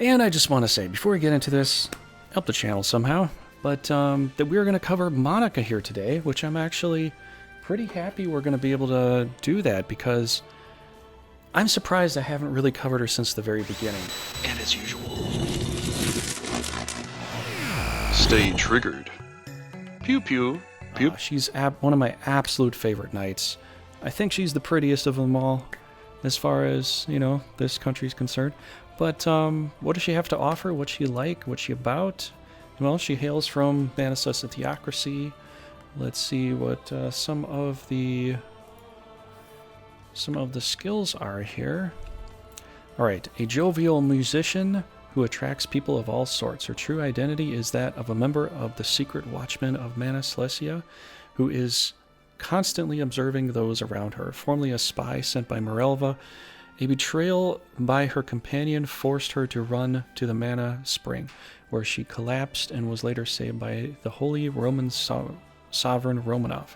And I just want to say, before we get into this, help the channel somehow, but that we're going to cover Monica here today, which I'm actually pretty happy we're going to be able to do that, because I'm surprised I haven't really covered her since the very beginning. And as usual, stay triggered. Pew pew. Pew. She's one of my absolute favorite knights. I think she's the prettiest of them all, as far as, you know, this country's concerned. But what does she have to offer? What's she like? What's she about? Well, she hails from Manifest Theocracy. Let's see what some of the skills are here. All right, a jovial musician who attracts people of all sorts. Her true identity is that of a member of the Secret Watchmen of Manifest, who is constantly observing those around her. Formerly a spy sent by Morelva, a betrayal by her companion forced her to run to the Mana Spring, where she collapsed and was later saved by the Holy Roman Sovereign Romanov.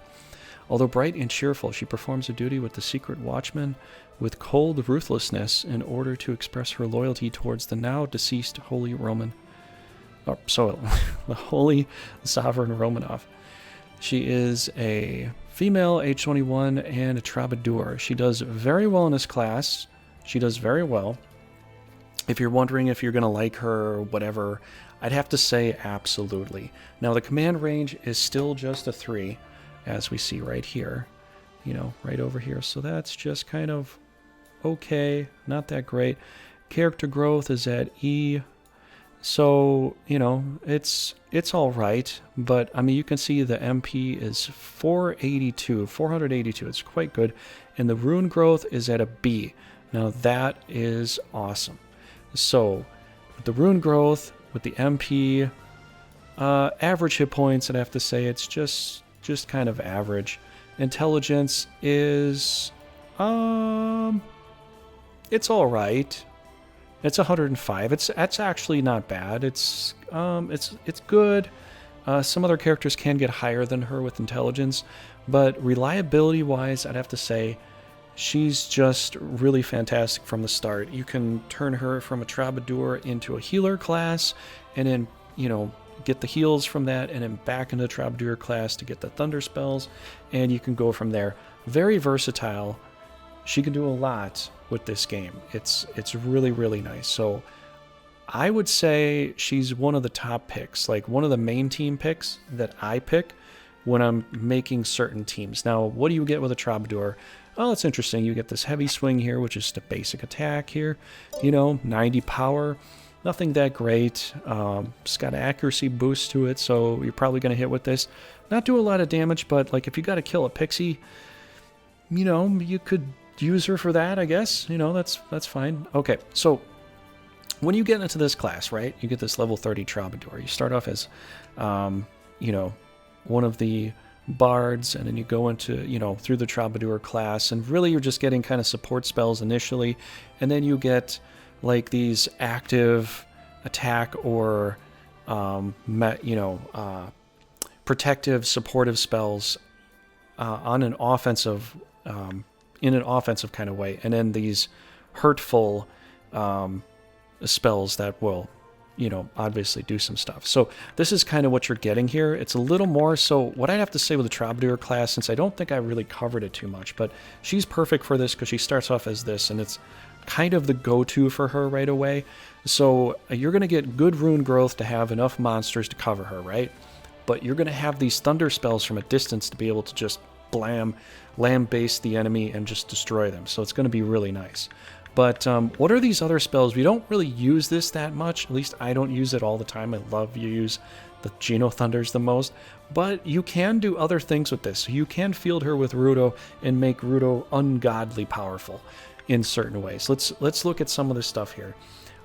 Although bright and cheerful, she performs her duty with the Secret Watchman with cold ruthlessness in order to express her loyalty towards the now deceased Holy Roman, the Holy Sovereign Romanov. She is a female, age 21, and a troubadour. She does very well in this class. She does very well. If you're wondering if you're going to like her or whatever, I'd have to say absolutely. Now, the command range is still just a 3, as we see right here. You know, right over here. So that's just kind of okay, not that great. Character growth is at E. So, you know, it's all right, but I mean, you can see the MP is 482. It's quite good. And the rune growth is at a B. Now that is awesome. So, with the rune growth, with the MP, average hit points, I'd have to say it's just kind of average. Intelligence is, it's all right. It's 105. That's actually not bad. It's good. Some other characters can get higher than her with intelligence, but reliability-wise, I'd have to say she's just really fantastic from the start. You can turn her from a troubadour into a healer class, and then, you know, get the heals from that, and then back into the troubadour class to get the thunder spells, and you can go from there. Very versatile. She can do a lot with this game. It's really, really nice. So I would say she's one of the top picks, like one of the main team picks that I pick when I'm making certain teams. Now, what do you get with a troubadour? Oh, it's interesting. You get this heavy swing here, which is just a basic attack here. You know, 90 power. Nothing that great. It's got an accuracy boost to it, so you're probably going to hit with this. Not do a lot of damage, but like if you got to kill a pixie, you know, you could use her for that, I guess. You know, that's fine. Okay, so when you get into this class, right, you get this level 30 troubadour. You start off as, you know, one of the bards, and then you go into, you know, through the troubadour class, and really you're just getting kind of support spells initially, and then you get like these active attack or, protective supportive spells on an offensive, in an offensive kind of way, and then these hurtful spells that will, you know, obviously do some stuff. So this is kind of what you're getting here. It's a little more, so what I'd have to say with the troubadour class, since I don't think I really covered it too much, but she's perfect for this because she starts off as this, and it's kind of the go-to for her right away. So you're going to get good rune growth to have enough monsters to cover her, right? But you're going to have these thunder spells from a distance to be able to just lambaste the enemy and just destroy them. So it's going to be really nice. But what are these other spells? We don't really use this that much. At least I don't use it all the time. I love you use the Geno Thunders the most. But you can do other things with this. So you can field her with Rudo and make Rudo ungodly powerful in certain ways. Let's look at some of this stuff here.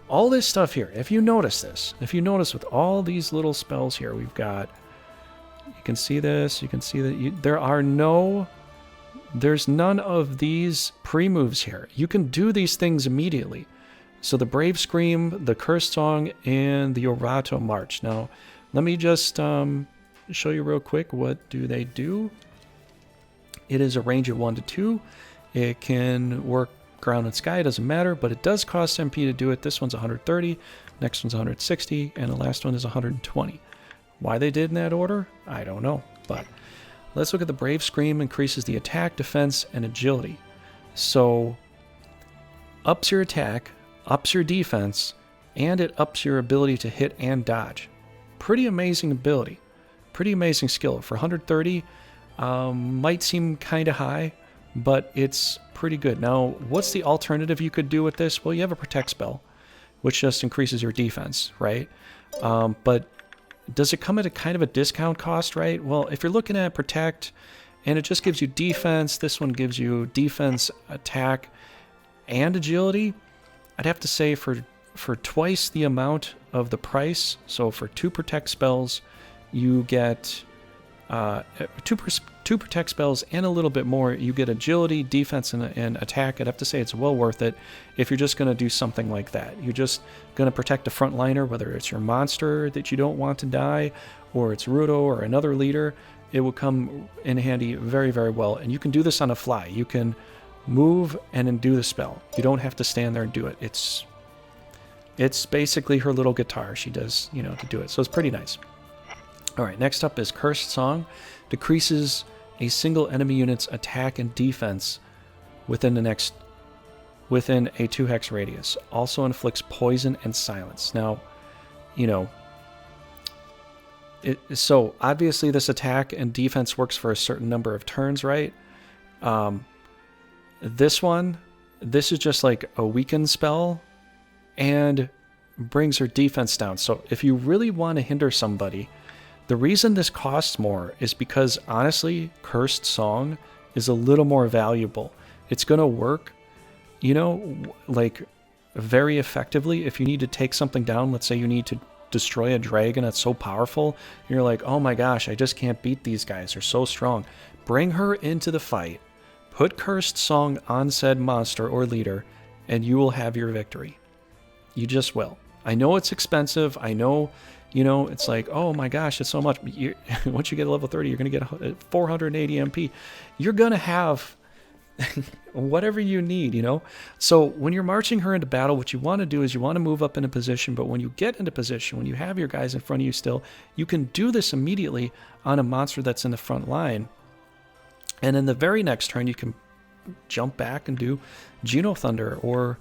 All this stuff here, if you notice this, if you notice with all these little spells here, we've got, you can see this, you can see that there's none of these pre-moves here. You can do these things immediately. So the Brave Scream, the Curse Song, and the Orato March. Now, let me just show you real quick, what do they do? It is a range of 1 to 2. It can work ground and sky, doesn't matter, but it does cost MP to do it. This one's 130, next one's 160, and the last one is 120. Why they did in that order, I don't know. But let's look at the Brave Scream. Increases the attack, defense, and agility. So ups your attack, ups your defense, and it ups your ability to hit and dodge. Pretty amazing ability. Pretty amazing skill. For 130, might seem kind of high, but it's pretty good. Now, what's the alternative you could do with this? Well, you have a Protect spell, which just increases your defense, right? But does it come at a kind of a discount cost, right? Well, if you're looking at Protect, and it just gives you defense, this one gives you defense, attack, and agility, I'd have to say for twice the amount of the price, so for 2 Protect spells, you get two Protect spells and a little bit more, you get agility, defense, and attack. I'd have to say it's well worth it if you're just going to do something like that. You're just going to protect a frontliner, whether it's your monster that you don't want to die, or it's Rudo or another leader. It will come in handy very, very well. And you can do this on the fly. You can move and then do the spell. You don't have to stand there and do it. It's basically her little guitar. She does, to do it. So it's pretty nice. All right, next up is Cursed Song. Decreases a single enemy unit's attack and defense within a 2-hex radius. Also inflicts poison and silence. Now, so obviously this attack and defense works for a certain number of turns, right? This is just like a weaken spell and brings her defense down. So if you really want to hinder somebody, the reason this costs more is because honestly, Cursed Song is a little more valuable. It's going to work, like very effectively if you need to take something down. Let's say you need to destroy a dragon that's so powerful, and you're like, oh my gosh, I just can't beat these guys. They're so strong. Bring her into the fight, put Cursed Song on said monster or leader, and you will have your victory. You just will. I know it's expensive. I know, it's like, oh my gosh, it's so much. Once you get to level 30, you're going to get 480 MP. You're going to have whatever you need, So when you're marching her into battle, what you want to do is you want to move up into position. But when you get into position, when you have your guys in front of you still, you can do this immediately on a monster that's in the front line. And in the very next turn, you can jump back and do Geno Thunder or,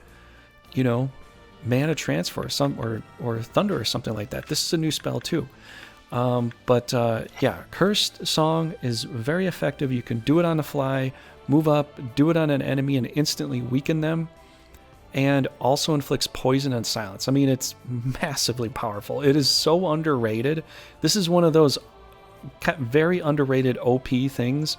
Mana Transfer or Thunder or something like that. This is a new spell too. Yeah, Cursed Song is very effective. You can do it on the fly, move up, do it on an enemy and instantly weaken them, and also inflicts poison and silence. I mean, it's massively powerful. It is so underrated. This is one of those very underrated OP things.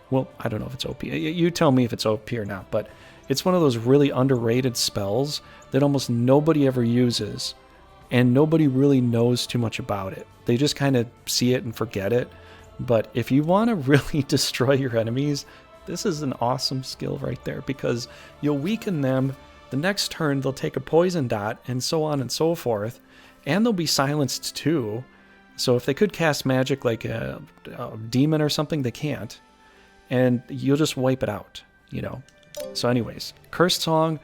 Well, I don't know if it's OP. You tell me if it's OP or not, but it's one of those really underrated spells that almost nobody ever uses, and nobody really knows too much about it. They just kind of see it and forget it. But if you want to really destroy your enemies, this is an awesome skill right there, because you'll weaken them. The next turn, they'll take a poison dot, and so on and so forth, and they'll be silenced too. So if they could cast magic like a demon or something, they can't. And you'll just wipe it out, So anyways, Cursed Song,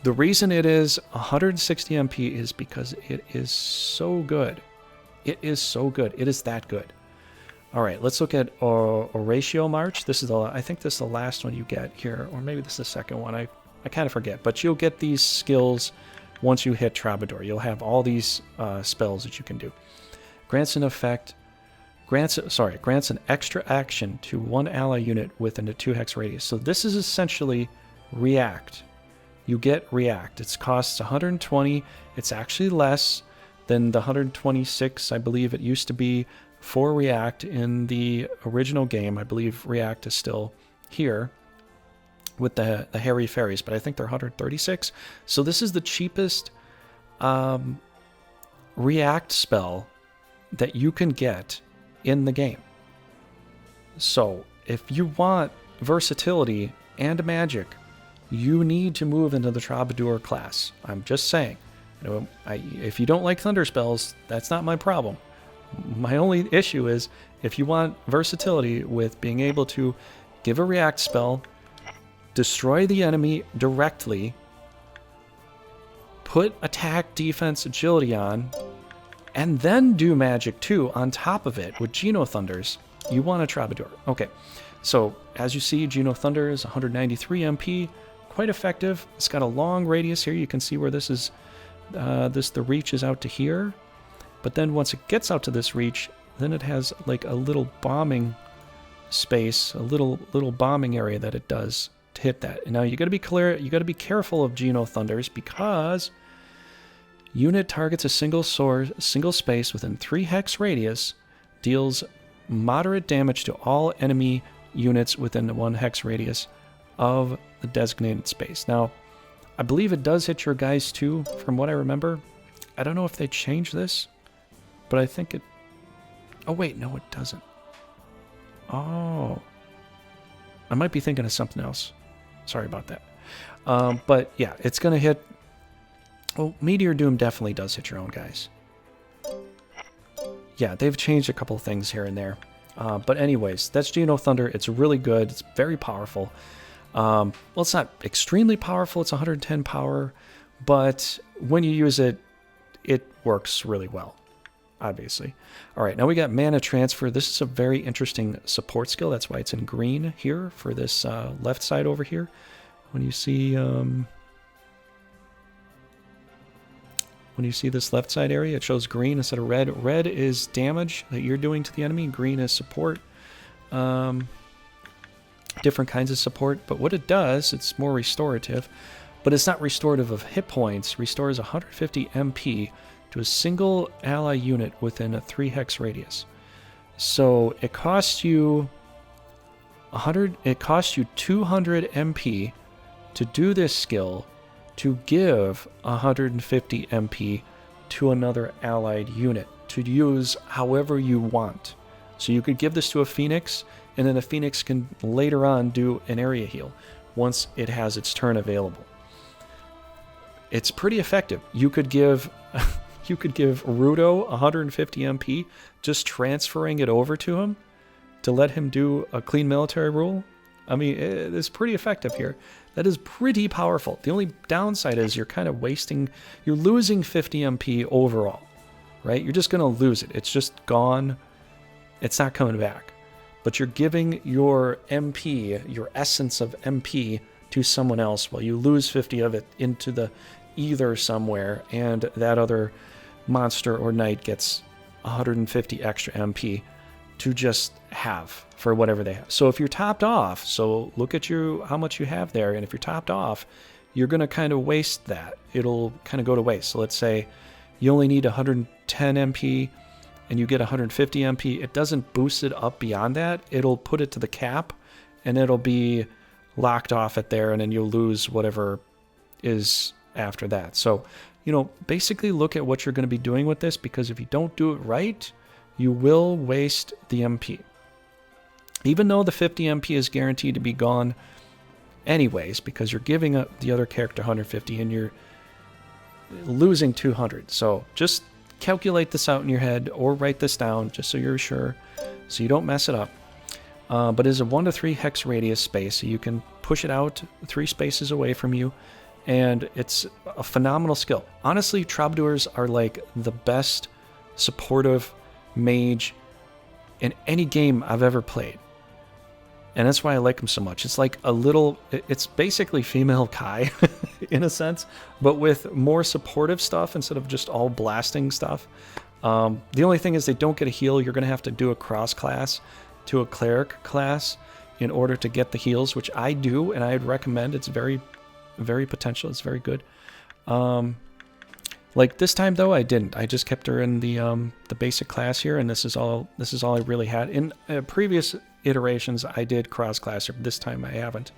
the reason it is 160 MP is because it is so good. It is so good. It is that good. All right, let's look at Oratio March. I think this is the last one you get here, or maybe this is the second one. I kind of forget, but you'll get these skills once you hit Troubadour. You'll have all these spells that you can do. Grants an extra action to one ally unit within a 2-hex radius. So this is essentially React. You get React. It costs 120. It's actually less than the 126, I believe it used to be, for React in the original game. I believe React is still here with the hairy fairies, but I think they're 136. So this is the cheapest React spell that you can get in the game. So if you want versatility and magic, you need to move into the Troubadour class. I'm just saying. If you don't like thunder spells, that's not my problem. My only issue is if you want versatility with being able to give a React spell destroy the enemy directly, put attack, defense, agility on, and then do magic too on top of it with Geno Thunders. You want a troubadour. Okay, so as you see, Geno Thunder is 193 MP, quite effective. It's got a long radius here. You can see where this is, the reach is out to here. But then once it gets out to this reach, then it has like a little bombing space, a little bombing area that it does to hit that. And now you got to be clear, you got to be careful of Geno Thunders because unit targets a single space within 3 hex radius, deals moderate damage to all enemy units within the 1 hex radius of the designated space. Now, I believe it does hit your guys too, from what I remember. I don't know if they changed this, but I think it... Oh wait, no it doesn't. Oh. I might be thinking of something else. Sorry about that. But yeah, it's going to hit... Oh, Meteor Doom definitely does hit your own guys. Yeah, they've changed a couple of things here and there. But anyways, that's Geno Thunder. It's really good. It's very powerful. Well, it's not extremely powerful. It's 110 power. But when you use it, it works really well, obviously. All right, now we got Mana Transfer. This is a very interesting support skill. That's why it's in green here for this left side over here. When you see... When you see this left side area, it shows green instead of red. Red is damage that you're doing to the enemy. Green is support. Different kinds of support. But what it does, it's more restorative. But it's not restorative of hit points. Restores 150 MP to a single ally unit within a 3 hex radius. So it costs you 200 MP to do this skill, to give 150 MP to another allied unit to use however you want. So you could give this to a Phoenix, and then a Phoenix can later on do an area heal once it has its turn available. It's pretty effective. You could give Rudo 150 MP, just transferring it over to him to let him do a clean military rule. I mean, it's pretty effective here. That is pretty powerful. The only downside is you're kind of you're losing 50 MP overall, right? You're just going to lose it. It's just gone. It's not coming back. But you're giving your MP, your essence of MP, to someone else while you lose 50 of it into the ether somewhere, and that other monster or knight gets 150 extra MP to just have for whatever they have. So if you're topped off, so look at how much you have there, and if you're topped off, you're going to kind of waste that. It'll kind of go to waste. So let's say you only need 110 MP and you get 150 MP. It doesn't boost it up beyond that. It'll put it to the cap and it'll be locked off at there, and then you'll lose whatever is after that. So, basically look at what you're going to be doing with this, because if you don't do it right, you will waste the MP. Even though the 50 MP is guaranteed to be gone anyways, because you're giving the other character 150 and you're losing 200. So just calculate this out in your head or write this down just so you're sure, so you don't mess it up. But it's a 1 to 3 hex radius space, so you can push it out 3 spaces away from you, and it's a phenomenal skill. Honestly, troubadours are like the best supportive mage in any game I've ever played. And that's why I like them so much. It's like it's basically female Kai in a sense, but with more supportive stuff instead of just all blasting stuff. The only thing is they don't get a heal. You're going to have to do a cross class to a cleric class in order to get the heals, which I do, and I'd recommend. It's very, very potential. It's very good. Like this time though, I didn't. I just kept her in the basic class here, and this is all I really had. In previous iterations, I did cross class her. This time I haven't.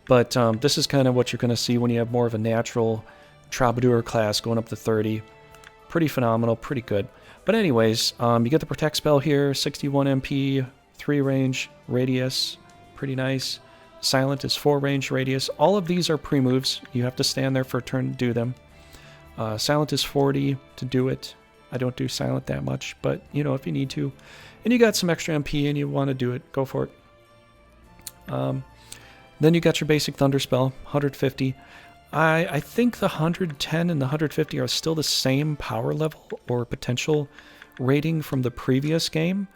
But this is kind of what you're going to see when you have more of a natural troubadour class going up to 30. Pretty phenomenal, pretty good. But anyways, you get the protect spell here, 61 MP, 3 range radius, pretty nice. Silent is 4 range radius. All of these are pre-moves. You have to stand there for a turn to do them. Silent is 40 to do it. I don't do silent that much, but if you need to, and you got some extra MP and you want to do it, go for it. Then you got your basic Thunder Spell, 150. I think the 110 and the 150 are still the same power level or potential rating from the previous game.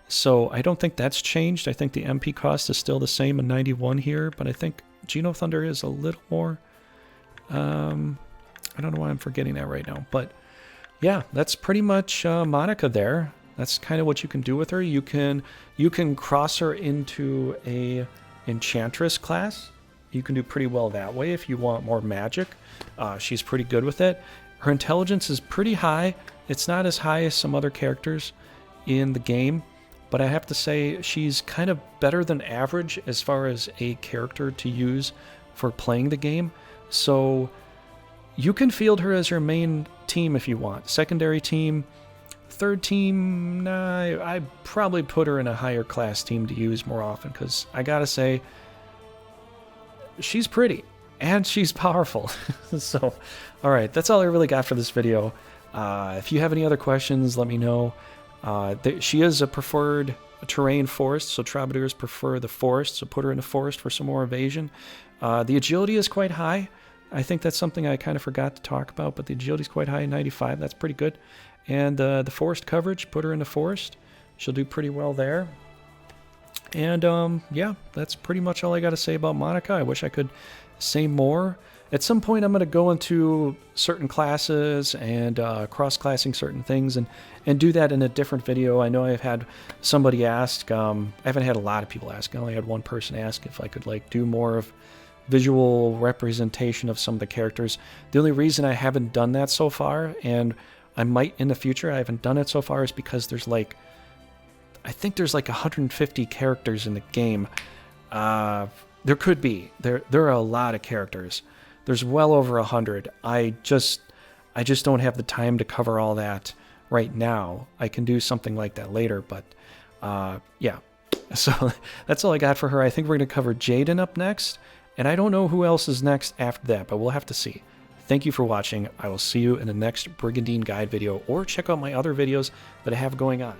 So I don't think that's changed. I think the MP cost is still the same in 91 here, but I think Geno Thunder is a little more. I don't know why I'm forgetting that right now, but yeah, that's pretty much Monica there. That's kind of what you can do with her. You can cross her into a Enchantress class. You can do pretty well that way if you want more magic. She's pretty good with it. Her intelligence is pretty high. It's not as high as some other characters in the game, but I have to say she's kind of better than average as far as a character to use for playing the game. So you can field her as your main team if you want. Secondary team, third team, nah, I'd probably put her in a higher class team to use more often, because I gotta say, she's pretty and she's powerful. So, all right, that's all I really got for this video. If you have any other questions, let me know. She is a preferred terrain forest, so troubadours prefer the forest, so put her in the forest for some more evasion. The agility is quite high. I think that's something I kind of forgot to talk about, but the agility is quite high, 95. That's pretty good. And the forest coverage, put her in the forest. She'll do pretty well there. And yeah, that's pretty much all I got to say about Monica. I wish I could say more. At some point, I'm going to go into certain classes and cross-classing certain things and do that in a different video. I know I've had somebody ask. I haven't had a lot of people ask. I only had one person ask if I could like do more of visual representation of some of the characters. The only reason I haven't done that so far, and I might in the future, I haven't done it so far, is because there's like, I think there's like 150 characters in the game. There could be. There are a lot of characters. There's well over 100. I just don't have the time to cover all that right now. I can do something like that later, but yeah. So that's all I got for her. I think we're going to cover Jaden up next, and I don't know who else is next after that, but we'll have to see. Thank you for watching. I will see you in the next Brigandine guide video, or check out my other videos that I have going on.